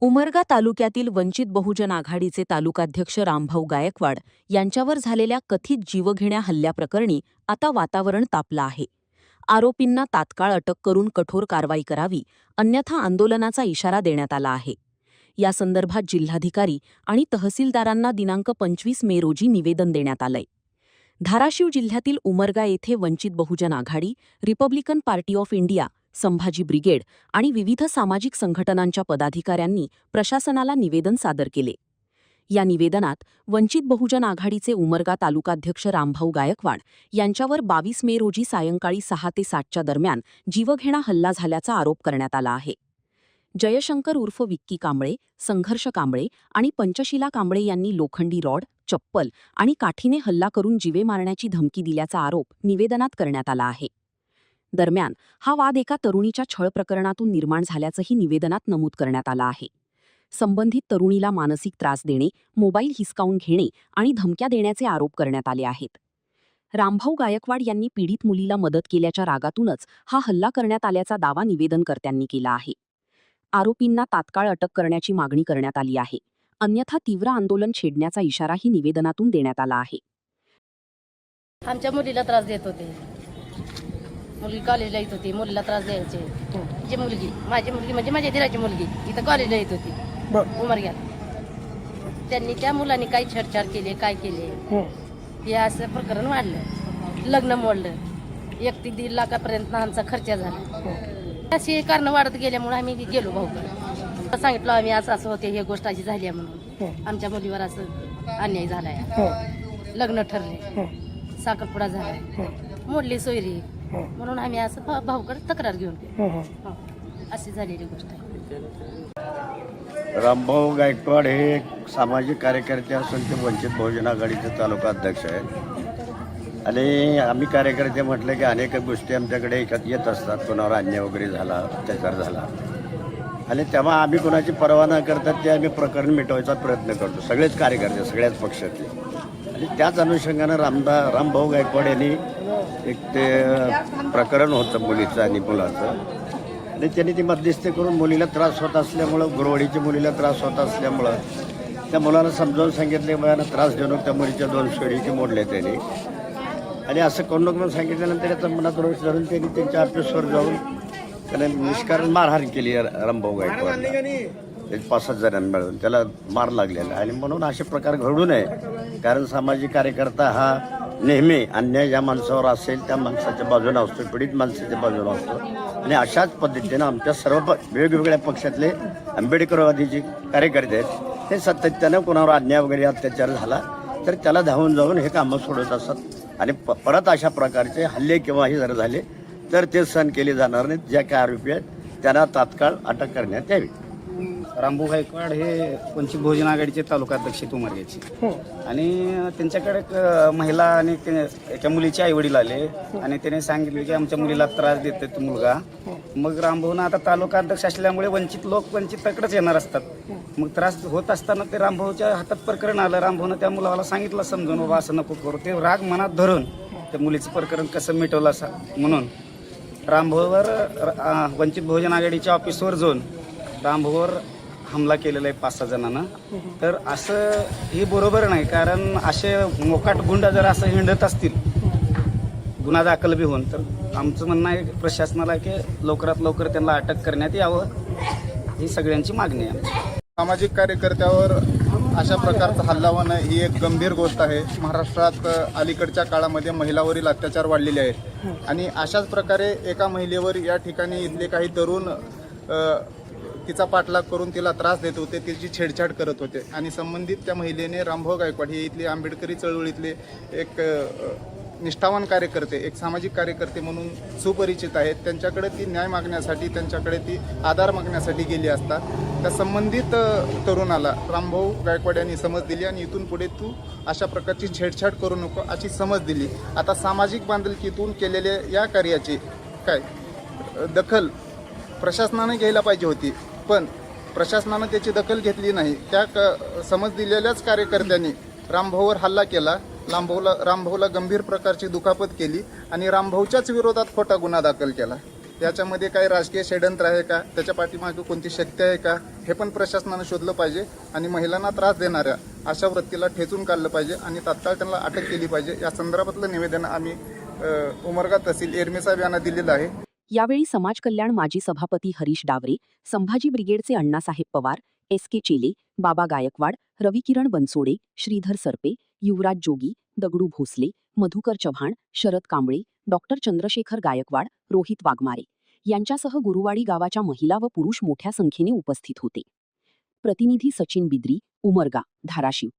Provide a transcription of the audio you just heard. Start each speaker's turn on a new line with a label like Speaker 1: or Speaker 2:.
Speaker 1: उमरगा तालुक्यातील वंचित बहुजन आघाडीचे तालुकाध्यक्ष रामभाऊ गायकवाड यांच्यावर झालेल्या कथित जीवघेण्या हल्ल्याप्रकरणी आता वातावरण तापलं आहे. आरोपींना तात्काळ अटक करून कठोर कारवाई करावी, अन्यथा आंदोलनाचा इशारा देण्यात आला आहे. या संदर्भात जिल्हाधिकारी आणि तहसीलदारांना दिनांक 25 मे रोजी निवेदन देण्यात आलंय. धाराशिव जिल्ह्यातील उमरगा येथे Vanchit Bahujan Aghadi, republican party of India, Sambhaji brigade आणि विविध सामाजिक संघटनांच्या पदाधिकाऱ्यांनी प्रशासनाला निवेदन सादर केले. या निवेदनात वंचित बहुजन आघाडीचे उमरगा तालुकाध्यक्ष रामभाऊ गायकवाड यांच्यावर 22 मे रोजी सायंकाळी 6 ते 7च्या दरम्यान जीवघेणा हल्ला झाल्याचा आरोप करण्यात आला आहे. जयशंकर उर्फ विक्की कांबळे, संघर्ष कांबळे आणि पंचशिला कांबळे यांनी लोखंडी रॉड, चप्पल आणि काठीने हल्ला करून जीवे मारण्याची धमकी दिल्याचा आरोप निवेदनात करण्यात आला आहे. दरम्यान हा वाद एका तरुणीच्या छळ प्रकरणातून निर्माण झाल्याचंही निवेदनात नमूद करण्यात आलं आहे. संबंधित तरुणीला मानसिक त्रास देणे, मोबाईल हिसकावून घेणे आणि धमक्या देण्याचे आरोप करण्यात आले आहेत. रामभाऊ गायकवाड यांनी पीडित मुलीला मदत केल्याच्या रागातूनच हा हल्ला करण्यात आल्याचा दावा निवेदनकर्त्यांनी केला आहे. आरोपींना तात्काळ अटक करण्याची मागणी करण्यात आली आहे, अन्यथा तीव्र आंदोलन छेडण्याचा इशाराही निवेदनातून देण्यात आला आहे.
Speaker 2: आमच्या मुलीला त्रास देत होते. मुलगी कॉलेजला येत होती, मुलीला त्रास द्यायचे. माझी मुलगी म्हणजे माझ्या दिराची मुलगी इथं कॉलेजला येत होती उमरग्यात. त्यांनी त्या मुलांनी काही छेडछाड केली, काय केले, हे असं प्रकरण वाढलं. लग्न मोडलं, 1 ते 1.5 लाखापर्यंत आमचा खर्च झाला. अशी कारण वाढत गेल्यामुळे आम्ही गेलो भाऊकडे. सांगितलं आम्ही असं असं होते, हे गोष्ट अशी झाली आहे म्हणून. आमच्या मुलीवर असं अन्याय झालाय, लग्न ठरले, साखरपुडा झाला, मोडली सोयरी, म्हणून आम्ही असं भाऊकडे तक्रार घेऊन गेलो. अशी झालेली गोष्ट आहे.
Speaker 3: रामभाऊ गायकवाड हे एक सामाजिक कार्यकर्ते असून ते वंचित बहुजन आघाडीचे तालुका अध्यक्ष आहेत. आणि आम्ही कार्यकर्ते म्हटलं की अनेक गोष्टी आमच्याकडे येत असतात. कोणावर अन्याय वगैरे झाला, अत्याचार झाला, आणि तेव्हा आम्ही कोणाची पर्वा न करता ते आम्ही प्रकरण मिटवायचा प्रयत्न करतो, सगळेच कार्यकर्ते, सगळ्याच पक्षातले. आणि त्याच अनुषंगानं रामभाऊ गायकवाड यांनी एक ते प्रकरण होतं मुलीचं आणि मुलाचं, आणि त्यांनी ती मध्यस्थी करून मुलीला त्रास होत असल्यामुळं, गुरवडीच्या मुलीला त्रास होत असल्यामुळं त्या मुलाला समजावून सांगितले, मला त्रास देऊन त्या मुलीच्या 2 शेळी मोडल्या त्यांनी. आणि असं कोण म्हणून सांगितल्यानंतर त्याचा मनात रोष धरून त्यांनी त्यांच्या ऑफिसवर जाऊन त्याने निष्कारण मारहाण केली. रामभाऊ गायकवाड 5-7 जणांना मिळून त्याला मार लागलेला. आणि म्हणून असे प्रकार घडू नये, कारण सामाजिक कार्यकर्ता हा नेहमी अन्याय ज्या माणसावर असेल त्या माणसाच्या बाजूने असतो, पीडित माणसाच्या बाजूने असतो. आणि अशाच पद्धतीनं आमच्या सर्व वेगवेगळ्या पक्षातले आंबेडकरवादीचे कार्यकर्ते आहेत, ते सातत्यानं कोणावर अन्याय वगैरे अत्याचार झाला तर त्याला धावून जाऊन हे कामं सोडत असतात. आणि परत अशा प्रकारचे हल्ले किंवा हे जर झाले तर ते सहन केले जाणार नाहीत. ज्या काही आरोपी आहेत त्यांना तात्काळ अटक करण्यात यावी.
Speaker 4: रामभाऊ गायकवाड हे वंचित बहुजन आघाडीचे तालुकाध्यक्ष उमरग्याचे. आणि त्यांच्याकडे एक महिला आणि एका मुलीचे आईवडील आले आणि त्याने सांगितले की आमच्या मुलीला त्रास देते तो मुलगा. मग रामभाऊनं आता तालुकाध्यक्ष असल्यामुळे वंचित लोक वंचितकडेच येणार असतात. मग त्रास होत असताना ते रामभाऊच्या हातात प्रकरण आलं. रामभाऊनं त्या मुलाला सांगितलं समजून, बाबा असं नको करू. ते राग मनात धरून त्या मुलीचं प्रकरण कसं मिटवलं म्हणून रामभाऊवर वंचित बहुजन आघाडीच्या ऑफिसवर जाऊन रामभाऊवर हमला केलेला आहे 5-6 जणांना. तर असं हे बरोबर नाही, कारण असे मोकाट गुंड जर असं हिंडत असतील गुन्हा दाखल बी होऊन, तर आमचं म्हणणं आहे प्रशासनाला की लवकरात लवकर त्यांना अटक करण्यात यावं, ही सगळ्यांची मागणी आहे.
Speaker 5: सामाजिक कार्यकर्त्यावर अशा प्रकारचा हल्ला होणं ही एक गंभीर गोष्ट आहे. महाराष्ट्रात अलीकडच्या काळामध्ये महिलावरील अत्याचार वाढलेले आहेत. आणि अशाच प्रकारे एका महिलेवर या ठिकाणी इथले काही तरुण तिचा पाठलाग करून तिला त्रास देत होते, तिची छेडछाड करत होते. आणि संबंधित त्या महिलेने रामभाऊ गायकवाड हे इथले आंबेडकरी चळवळीतले एक निष्ठावान कार्यकर्ते, एक सामाजिक कार्यकर्ते म्हणून सुपरिचित आहेत. त्यांच्याकडे ती न्याय मागण्यासाठी, त्यांच्याकडे ती आधार मागण्यासाठी गेली असता त्या संबंधित तरुणाला रामभाऊ गायकवाड यांनी समज दिली आणि इथून पुढे तू अशा प्रकारची छेडछाड करू नको अशी समज दिली. आता सामाजिक बांधिलकीतून केलेल्या या कार्याची काय दखल प्रशासनाने घ्यायला पाहिजे होती, पण प्रशासनानं त्याची दखल घेतली नाही. त्या समज दिलेल्याच कार्यकर्त्यांनी रामभाऊवर हल्ला केला, रामभाऊला गंभीर प्रकारची दुखापत केली आणि रामभाऊच्याच विरोधात खोटा गुन्हा दाखल केला. याच्यामध्ये काही राजकीय षड्यंत्र आहे का, त्याच्या पाठीमागे कोणती शक्ती आहे का, हे पण प्रशासनानं शोधलं पाहिजे आणि महिलांना त्रास देणाऱ्या अशा वृत्तीला ठेचून काढलं पाहिजे आणि तात्काळ त्यांना अटक केली पाहिजे. या संदर्भातलं निवेदन आम्ही उमरगा तहसील एरमी साहेब यांना दिलेलं आहे.
Speaker 1: यावेळी समाज कल्याण माजी सभापती हरीश डावरे, संभाजी ब्रिगेडचे अण्णासाहेब पवार, एस.के. चेले, बाबा गायकवाड, रविकिरण बनसोडे, श्रीधर सरपे, युवराज जोगी, दगडू भोसले, मधुकर चव्हाण, शरद कांबळे, डॉक्टर चंद्रशेखर गायकवाड, रोहित वाघमारे यांच्यासह गुरुवाडी गावाच्या महिला व पुरुष मोठ्या संख्येने उपस्थित होते. प्रतिनिधी सचिन बिद्री, उमरगा, धाराशिव.